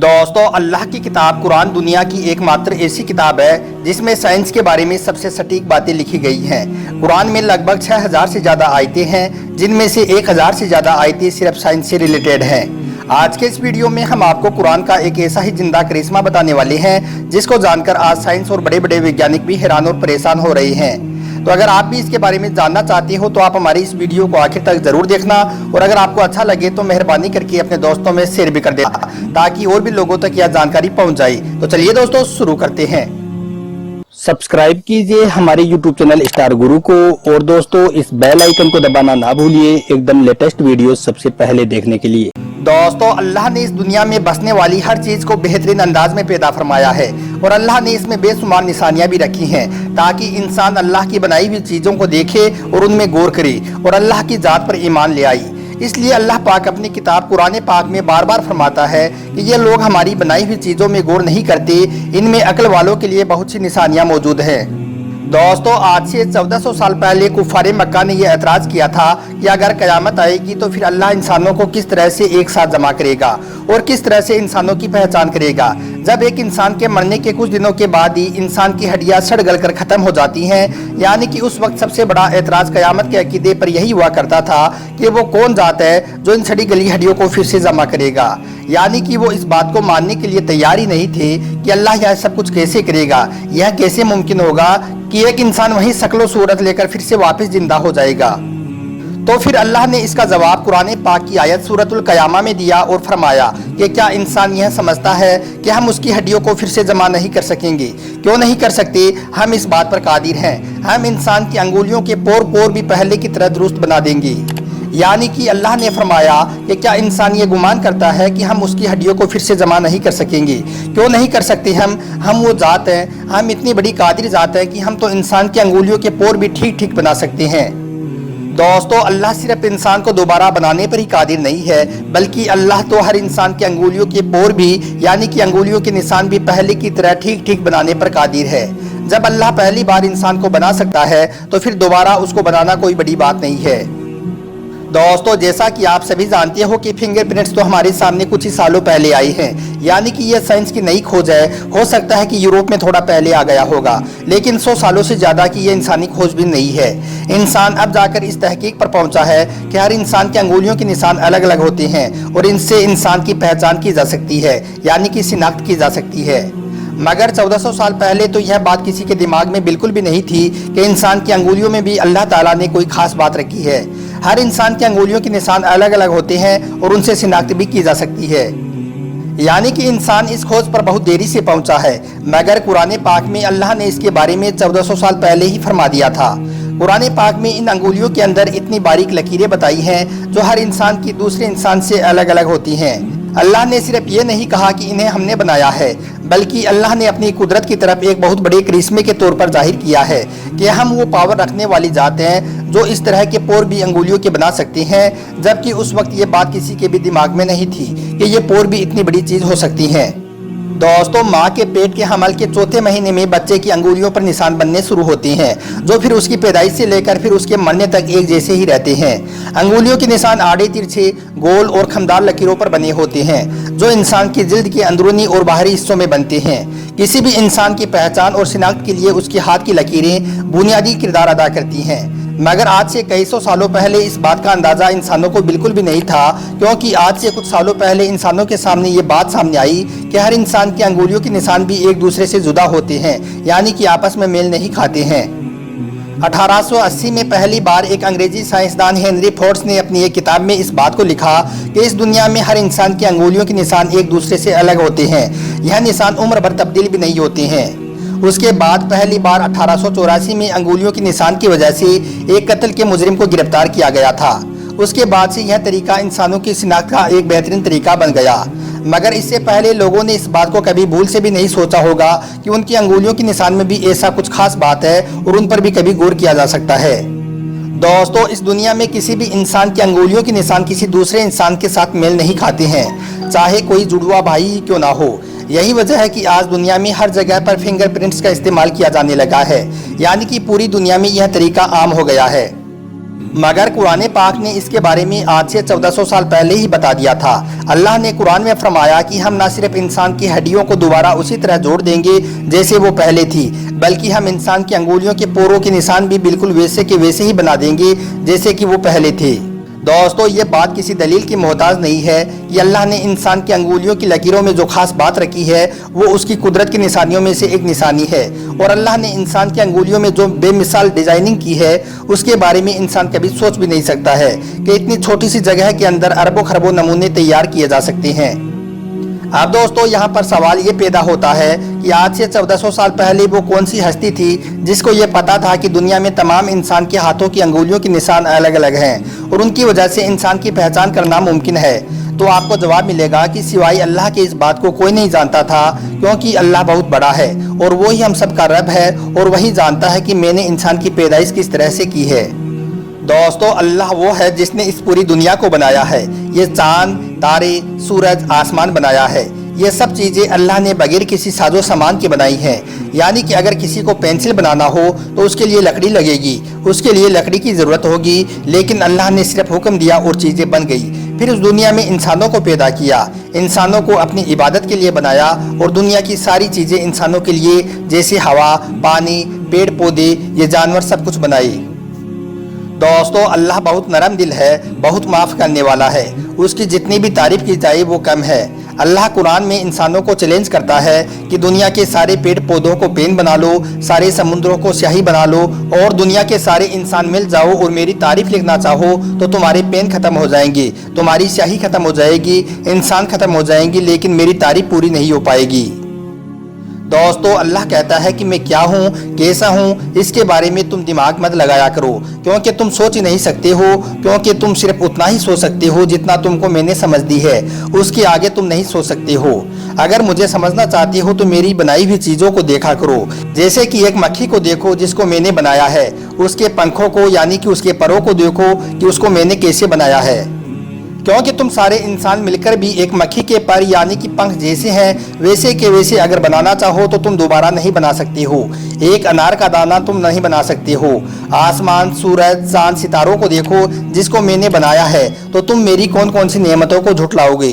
दोस्तों, अल्लाह की किताब कुरान दुनिया की एकमात्र ऐसी किताब है जिसमें साइंस के बारे में सबसे सटीक बातें लिखी गई हैं। कुरान में लगभग 6000 से ज़्यादा आयतें हैं, जिनमें से 1000 से ज़्यादा आयतें सिर्फ साइंस से रिलेटेड हैं। आज के इस वीडियो में हम आपको कुरान का एक ऐसा ही जिंदा करिश्मा बताने वाले हैं जिसको जानकर आज साइंस और बड़े बड़े वैज्ञानिक भी हैरान और परेशान हो रहे हैं। तो अगर आप भी इसके बारे में जानना चाहते हो तो आप हमारी इस वीडियो को आखिर तक जरूर देखना, और अगर आपको अच्छा लगे तो मेहरबानी करके अपने दोस्तों में शेयर भी कर देना ताकि और भी लोगों तक यह जानकारी पहुंच जाए। तो चलिए दोस्तों, शुरू करते हैं। सब्सक्राइब कीजिए हमारे YouTube चैनल स्टार गुरु को, और दोस्तों इस बेल आइकन को दबाना ना भूलिए एकदम लेटेस्ट वीडियो सबसे पहले देखने के लिए। दोस्तों, अल्लाह ने इस दुनिया में बसने वाली हर चीज को बेहतरीन अंदाज में पैदा फरमाया है, और अल्लाह ने इसमें बेशुमार निशानियां भी रखी हैं ताकि इंसान अल्लाह की बनाई हुई चीजों को देखे और उनमें गौर करे और अल्लाह की जात पर ईमान ले आई। इसलिए अल्लाह पाक अपनी किताब कुरान पाक में बार बार फरमाता है कि ये लोग हमारी बनाई हुई चीजों में गौर नहीं करते, इनमें अक्ल वालों के लिए बहुत सी निशानियां मौजूद हैं। दोस्तों, आज से 1400 साल पहले कुफारे मक्का ने यह एतराज किया था कि अगर कयामत आएगी तो फिर अल्लाह इंसानों को किस तरह से एक साथ जमा करेगा और किस तरह से इंसानों की पहचान करेगा, जब एक इंसान के मरने के कुछ दिनों के बाद ही इंसान की हड्डियां सड़ गल कर खत्म हो जाती हैं। यानी कि उस वक्त सबसे बड़ा एतराज कयामत के अकीदे पर यही हुआ करता था कि वो कौन जात है जो इन सड़ी गली हड्डियों को फिर से जमा करेगा। यानी कि वो इस बात को मानने के लिए तैयार ही नहीं थे कि अल्लाह यह सब कुछ कैसे करेगा, यह कैसे मुमकिन होगा कि एक इंसान वही शक्ल सूरत लेकर फिर से वापस जिंदा हो जाएगा। तो फिर अल्लाह ने इसका जवाब कुरान पाक की आयत सूरतुल कयामा में दिया और फरमाया कि क्या इंसान यह समझता है कि हम उसकी हड्डियों को फिर से जमा नहीं कर सकेंगे? क्यों नहीं कर सकते? हम इस बात पर कादिर हैं। हम इंसान की अंगुलियों के पोर पोर भी पहले की तरह दुरुस्त बना देंगे। यानी कि अल्लाह ने फरमाया कि क्या इंसान ये गुमान करता है कि हम उसकी हड्डियों को फिर से जमा नहीं कर सकेंगे? क्यों नहीं कर सकते? हम वो जात हैं, हम इतनी बड़ी कादिर जात हैं कि हम तो इंसान की अंगुलियों के पोर भी ठीक ठीक बना सकते हैं। दोस्तों, अल्लाह सिर्फ इंसान को दोबारा बनाने पर ही कादिर नहीं है, बल्कि अल्लाह तो हर इंसान की अंगुलियों के पोर भी यानी कि अंगुलियों के निशान भी पहले की तरह ठीक ठीक बनाने पर कादिर है। जब अल्लाह पहली बार इंसान को बना सकता है तो फिर दोबारा उसको बनाना कोई बड़ी बात नहीं है। दोस्तों, जैसा कि आप सभी जानते हो कि फिंगरप्रिंट्स तो हमारे सामने कुछ ही सालों पहले आई हैं, यानी कि यह साइंस की नई खोज है। हो सकता है कि यूरोप में थोड़ा पहले आ गया होगा, लेकिन 100 सालों से ज़्यादा की यह इंसानी खोज भी नहीं है। इंसान अब जाकर इस तहकीक पर पहुंचा है कि हर इंसान के अंगुलियों के निशान अलग अलग होते हैं और इनसे इंसान की पहचान की जा सकती है, यानी कि शिनाख्त की जा सकती है। मगर 1400 साल पहले तो यह बात किसी के दिमाग में बिल्कुल भी नहीं थी कि इंसान की अंगुलियों में भी अल्लाह ताला ने कोई खास बात रखी है। हर इंसान की अंगुलियों के निशान अलग अलग होते हैं और उनसे शिनाख्त भी की जा सकती है। यानी कि इंसान इस खोज पर बहुत देरी से पहुंचा है, मगर कुरान पाक में अल्लाह ने इसके बारे में 1400 साल पहले ही फरमा दिया था। कुरान पाक में इन अंगुलियों के अंदर इतनी बारीक लकीरें बताई हैं जो हर इंसान की दूसरे इंसान से अलग अलग होती हैं। अल्लाह ने सिर्फ ये नहीं कहा कि इन्हें हमने बनाया है, बल्कि अल्लाह ने अपनी कुदरत की तरफ एक बहुत बड़े करिश्मे के तौर पर जाहिर किया है कि हम वो पावर रखने वाली जात हैं जो इस तरह के पोर भी अंगुलियों के बना सकते हैं, जबकि उस वक्त ये बात किसी के भी दिमाग में नहीं थी कि ये पोर भी इतनी बड़ी चीज़ हो सकती हैं। दोस्तों, माँ के पेट के हमल के चौथे महीने में बच्चे की अंगुलियों पर निशान बनने शुरू होते हैं, जो फिर उसकी पैदाइश से लेकर फिर उसके मरने तक एक जैसे ही रहते हैं। अंगुलियों के निशान आड़े तिरछे गोल और खमदार लकीरों पर बने होते हैं, जो इंसान की जिल्द के अंदरूनी और बाहरी हिस्सों में बनते हैं। किसी भी इंसान की पहचान और शिनाख्त के लिए उसके हाथ की लकीरें बुनियादी किरदार अदा करती हैं। मगर आज से कई सौ सालों पहले इस बात का अंदाज़ा इंसानों को बिल्कुल भी नहीं था, क्योंकि आज से कुछ सालों पहले इंसानों के सामने ये बात सामने आई कि हर इंसान की अंगुलियों के निशान भी एक दूसरे से जुदा होते हैं, यानी कि आपस में मेल नहीं खाते हैं। 1880 में पहली बार एक अंग्रेजी साइंसदान हेनरी फोर्ड्स ने अपनी एक किताब में इस बात को लिखा कि इस दुनिया में हर इंसान की अंगुलियों के निशान एक दूसरे से अलग होते हैं। यह निशान उम्र भर तब्दील भी नहीं होते हैं। उसके बाद पहली बार 1884 में अंगुलियों के निशान की वजह से एक कत्ल के मुजरिम को गिरफ्तार किया गया था। उसके बाद से यह तरीका इंसानों की शिनाख्त का एक बेहतरीन तरीका बन गया। मगर इससे पहले लोगों ने इस बात को कभी भूल से भी नहीं सोचा होगा कि उनकी अंगुलियों के निशान में भी ऐसा कुछ खास बात है और उन पर भी कभी गौर किया जा सकता है। दोस्तों, इस दुनिया में किसी भी इंसान की अंगुलियों के निशान किसी दूसरे इंसान के साथ मेल नहीं खाते हैं, चाहे कोई जुड़वा भाई ही क्यों ना हो। यही वजह है कि आज दुनिया में हर जगह पर फिंगरप्रिंट्स का इस्तेमाल किया जाने लगा है, यानी कि पूरी दुनिया में यह तरीका आम हो गया है। मगर कुरान पाक ने इसके बारे में आज से 1400 साल पहले ही बता दिया था। अल्लाह ने कुरान में फरमाया कि हम न सिर्फ इंसान की हड्डियों को दोबारा उसी तरह जोड़ देंगे जैसे वो पहले थी, बल्कि हम इंसान की अंगुलियों के पोरों के निशान भी बिल्कुल वैसे के वैसे ही बना देंगे जैसे कि वो पहले थे। दोस्तों, ये बात किसी दलील की मोहताज नहीं है कि अल्लाह ने इंसान की अंगुलियों की लकीरों में जो खास बात रखी है वो उसकी कुदरत की निशानियों में से एक निशानी है। और अल्लाह ने इंसान की अंगुलियों में जो बेमिसाल डिजाइनिंग की है उसके बारे में इंसान कभी सोच भी नहीं सकता है कि इतनी छोटी सी जगह के अंदर अरबों खरबों नमूने तैयार किए जा सकते हैं। अब दोस्तों, यहाँ पर सवाल ये पैदा होता है कि आज से 1400 साल पहले वो कौन सी हस्ती थी जिसको ये पता था कि दुनिया में तमाम इंसान के हाथों की अंगुलियों के निशान अलग अलग हैं और उनकी वजह से इंसान की पहचान करना मुमकिन है। तो आपको जवाब मिलेगा कि सिवाय अल्लाह के इस बात को कोई नहीं जानता था, क्योंकि अल्लाह बहुत बड़ा है और वो ही हम सब का रब है और वही जानता है कि मैंने इंसान की पैदाइश किस तरह से की है। दोस्तों, अल्लाह वो है जिसने इस पूरी दुनिया को बनाया है। ये चांद, तारे, सूरज, आसमान बनाया है। ये सब चीज़ें अल्लाह ने बगैर किसी साजो सामान के बनाई हैं। यानी कि अगर किसी को पेंसिल बनाना हो तो उसके लिए लकड़ी लगेगी, उसके लिए लकड़ी की ज़रूरत होगी, लेकिन अल्लाह ने सिर्फ हुक्म दिया और चीज़ें बन गई। फिर उस दुनिया में इंसानों को पैदा किया, इंसानों को अपनी इबादत के लिए बनाया और दुनिया की सारी चीज़ें इंसानों के लिए, जैसे हवा, पानी, पेड़ पौधे, ये जानवर सब कुछ बनाए। दोस्तों, अल्लाह बहुत नरम दिल है, बहुत माफ़ करने वाला है। उसकी जितनी भी तारीफ की जाए वो कम है। अल्लाह कुरान में इंसानों को चैलेंज करता है कि दुनिया के सारे पेड़ पौधों को पेन बना लो, सारे समुद्रों को स्याही बना लो और दुनिया के सारे इंसान मिल जाओ और मेरी तारीफ लिखना चाहो तो तुम्हारे पेन खत्म हो जाएंगे, तुम्हारी स्याही खत्म हो जाएगी, इंसान खत्म हो जाएंगे, लेकिन मेरी तारीफ पूरी नहीं हो पाएगी। दोस्तों, अल्लाह कहता है कि मैं क्या हूँ, कैसा हूँ, इसके बारे में तुम दिमाग मत लगाया करो, क्योंकि तुम सोच ही नहीं सकते हो, क्योंकि तुम सिर्फ उतना ही सोच सकते हो जितना तुमको मैंने समझ दी है, उसके आगे तुम नहीं सोच सकते हो। अगर मुझे समझना चाहते हो तो मेरी बनाई हुई चीज़ों को देखा करो, जैसे कि एक मक्खी को देखो जिसको मैंने बनाया है, उसके पंखों को यानी कि उसके परों को देखो कि उसको मैंने कैसे बनाया है। क्योंकि तुम सारे इंसान मिलकर भी एक मक्खी के पर यानी कि पंख जैसे हैं, वैसे के वैसे अगर बनाना चाहो तो तुम दोबारा नहीं बना सकते हो। एक अनार का दाना तुम नहीं बना सकते हो। आसमान, सूरज, चांद, सितारों को देखो जिसको मैंने बनाया है, तो तुम मेरी कौन कौन सी नेमतों को झुठलाओगे।